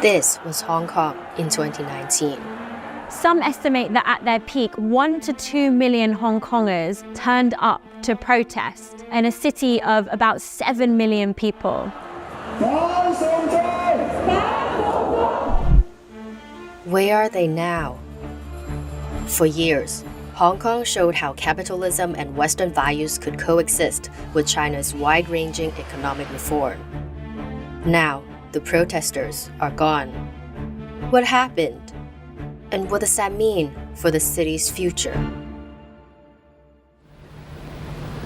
This was Hong Kong in 2019. Some estimate that at their peak, 1 to 2 million Hong Kongers turned up to protest in a city of about 7 million people. Where are they now? For years, Hong Kong showed how capitalism and Western values could coexist with China's wide-ranging economic reform. Now, the protesters are gone. What happened? And what does that mean for the city's future?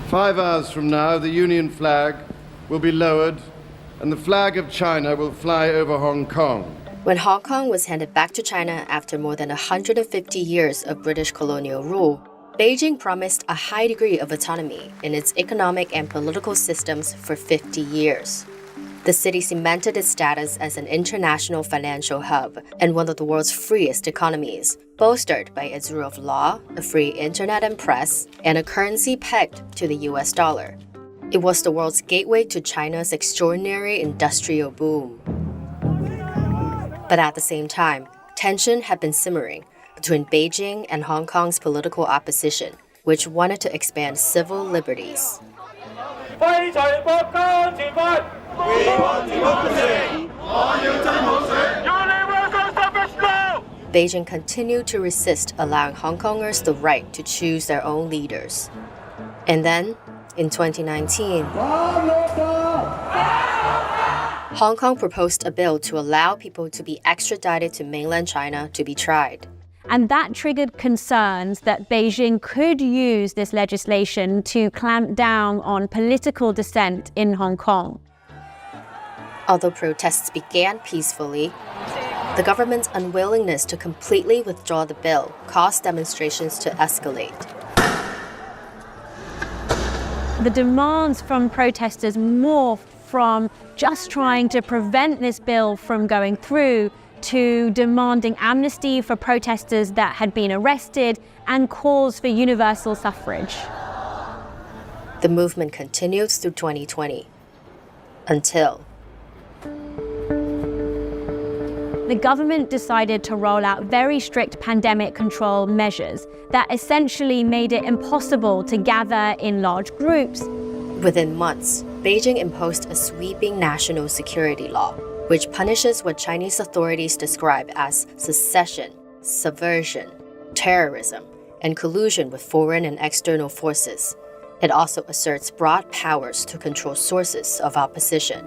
5 hours from now, the Union flag will be lowered and the flag of China will fly over Hong Kong. When Hong Kong was handed back to China after more than 150 years of British colonial rule, Beijing promised a high degree of autonomy in its economic and political systems for 50 years. The city cemented its status as an international financial hub and one of the world's freest economies, bolstered by its rule of law, a free internet and press, and a currency pegged to the US dollar. It was the world's gateway to China's extraordinary industrial boom. But at the same time, tension had been simmering between Beijing and Hong Kong's political opposition, which wanted to expand civil liberties. We want democracy! Beijing continued to resist allowing Hong Kongers the right to choose their own leaders. And then, in 2019, Hong Kong proposed a bill to allow people to be extradited to mainland China to be tried. And that triggered concerns that Beijing could use this legislation to clamp down on political dissent in Hong Kong. Although protests began peacefully, the government's unwillingness to completely withdraw the bill caused demonstrations to escalate. The demands from protesters morphed from just trying to prevent this bill from going through to demanding amnesty for protesters that had been arrested and calls for universal suffrage. The movement continued through 2020, until the government decided to roll out very strict pandemic control measures that essentially made it impossible to gather in large groups. Within months, Beijing imposed a sweeping national security law, which punishes what Chinese authorities describe as secession, subversion, terrorism, and collusion with foreign and external forces. It also asserts broad powers to control sources of opposition.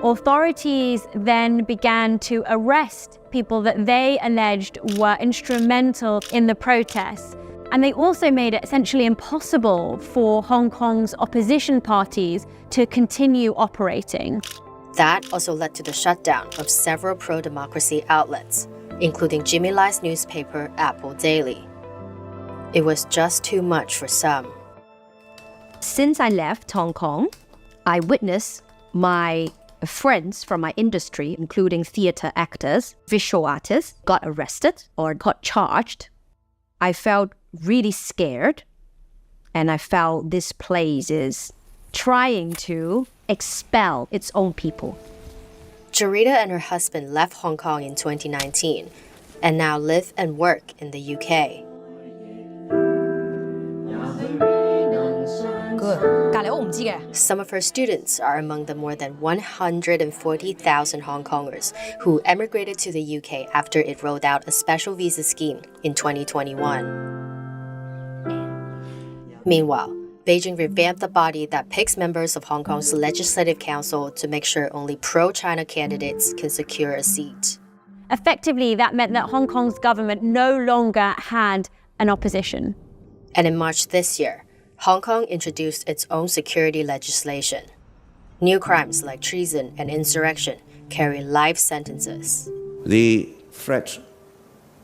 Authorities then began to arrest people that they alleged were instrumental in the protests. And they also made it essentially impossible for Hong Kong's opposition parties to continue operating. That also led to the shutdown of several pro-democracy outlets, including Jimmy Lai's newspaper, Apple Daily. It was just too much for some. Since I left Hong Kong, I witnessed my friends from my industry, including theater actors, visual artists, got arrested or got charged. I felt really scared, and I felt this place is trying to expel its own people. Jarita and her husband left Hong Kong in 2019 and now live and work in the UK. Some of her students are among the more than 140,000 Hong Kongers who emigrated to the UK after it rolled out a special visa scheme in 2021. Meanwhile, Beijing revamped the body that picks members of Hong Kong's Legislative Council to make sure only pro-China candidates can secure a seat. Effectively, that meant that Hong Kong's government no longer had an opposition. And in March this year, Hong Kong introduced its own security legislation. New crimes like treason and insurrection carry life sentences. The threat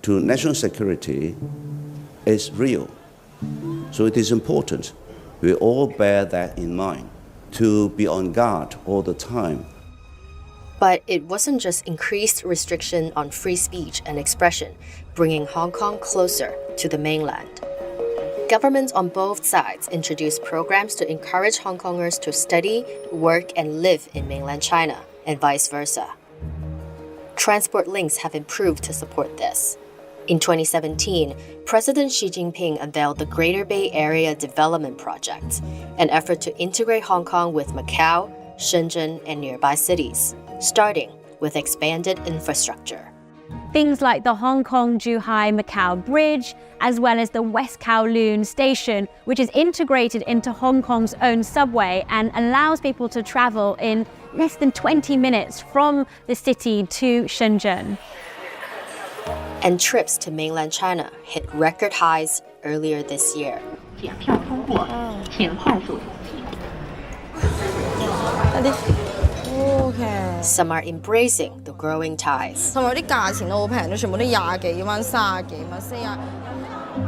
to national security is real. So it is important we all bear that in mind, to be on guard all the time. But it wasn't just increased restriction on free speech and expression, bringing Hong Kong closer to the mainland. Governments on both sides introduced programs to encourage Hong Kongers to study, work, and live in mainland China, and vice versa. Transport links have improved to support this. In 2017, President Xi Jinping unveiled the Greater Bay Area Development Project, an effort to integrate Hong Kong with Macau, Shenzhen, and nearby cities, starting with expanded infrastructure. Things like the Hong Kong-Zhuhai-Macau Bridge, as well as the West Kowloon Station, which is integrated into Hong Kong's own subway and allows people to travel in less than 20 minutes from the city to Shenzhen. And trips to mainland China hit record highs earlier this year. Some are embracing the growing ties.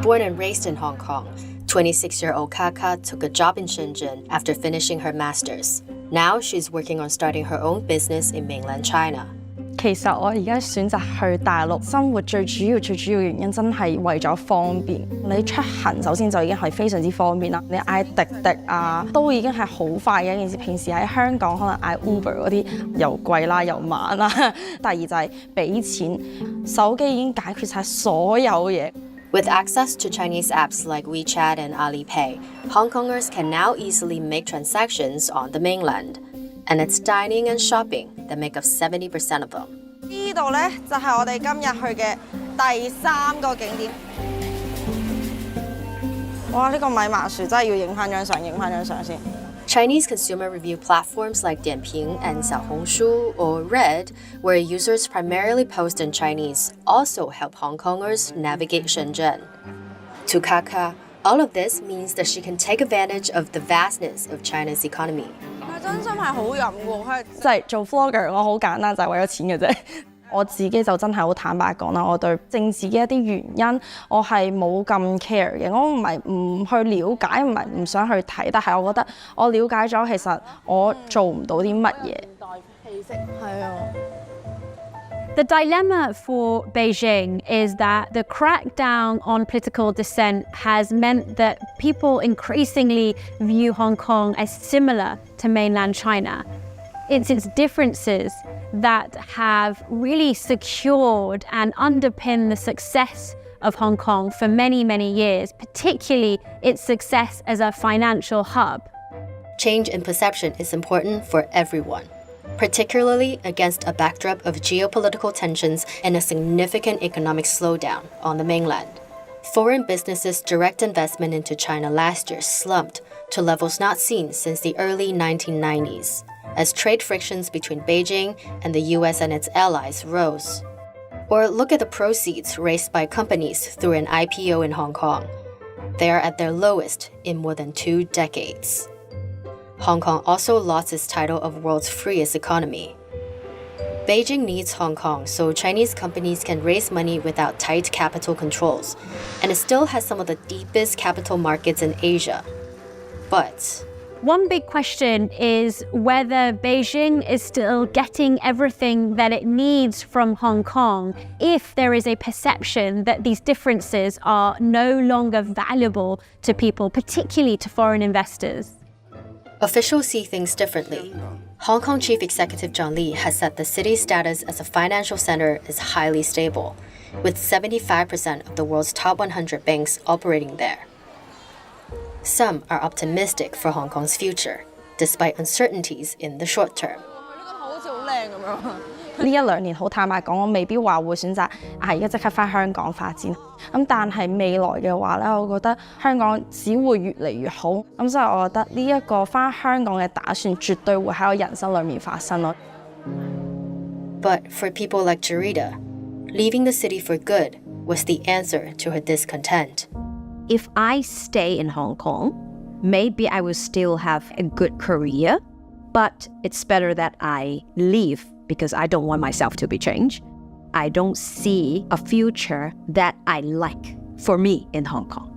Born and raised in Hong Kong, 26-year-old Kaka took a job in Shenzhen after finishing her master's. Now she's working on starting her own business in mainland China. 其實我而家選擇去大陸生活最主要原因真係為咗方便。你出行首先就已經係非常之方便啦，你嗌滴滴啊都已經係好快嘅一件事。平時喺香港可能嗌 Uber 嗰啲又貴啦又慢啦。第二就係俾錢，手機已經解決晒所有嘢。With access to Chinese apps like WeChat and Alipay, Hong Kongers can now easily make transactions on the mainland. And it's dining and shopping that make up 70% of them. 呢度呢就係我哋今日去嘅第3個景點。哇！呢個米麻薯真係要影返張相先。Chinese consumer review platforms like Dianping and Xiaohongshu or Red, where users primarily post in Chinese, also help Hong Kongers navigate Shenzhen. To Kaka, all of this means that she can take advantage of the vastness of China's economy. 真心係好飲喎，即係做 vlogger 我好簡單就係為咗錢嘅啫。我自己就真係好坦白講啦，我對政治嘅一啲原因我係冇咁 care 嘅。我唔係唔去了解，唔係唔想去睇，但係我覺得我了解咗，其實我做唔到啲乜嘢。係啊。The dilemma for Beijing is that the crackdown on political dissent has meant that people increasingly view Hong Kong as similar to mainland China. It's its differences that have really secured and underpinned the success of Hong Kong for many, many years, particularly its success as a financial hub. Change in perception is important for everyone, particularly against a backdrop of geopolitical tensions and a significant economic slowdown on the mainland. Foreign businesses' direct investment into China last year slumped to levels not seen since the early 1990s, as trade frictions between Beijing and the US and its allies rose. Or look at the proceeds raised by companies through an IPO in Hong Kong. They are at their lowest in more than 2 decades. Hong Kong also lost its title of world's freest economy. Beijing needs Hong Kong so Chinese companies can raise money without tight capital controls, and it still has some of the deepest capital markets in Asia. But one big question is whether Beijing is still getting everything that it needs from Hong Kong if there is a perception that these differences are no longer valuable to people, particularly to foreign investors. Officials see things differently. Hong Kong Chief Executive John Lee has said the city's status as a financial center is highly stable, with 75% of the world's top 100 banks operating there. Some are optimistic for Hong Kong's future, despite uncertainties in the short term. 呢1-2年好坦白講，我未必話會選擇而家即刻返香港發展。但係未來嘅話咧，我覺得香港只會越嚟越好。所以我覺得呢一個返香港嘅打算絕對會喺我人生裏面發生咯。But for people like Jarita, leaving the city for good was the answer to her discontent. If I stay in Hong Kong, maybe I will still have a good career, but it's better that I leave because I don't want myself to be changed. I don't see a future that I like for me in Hong Kong.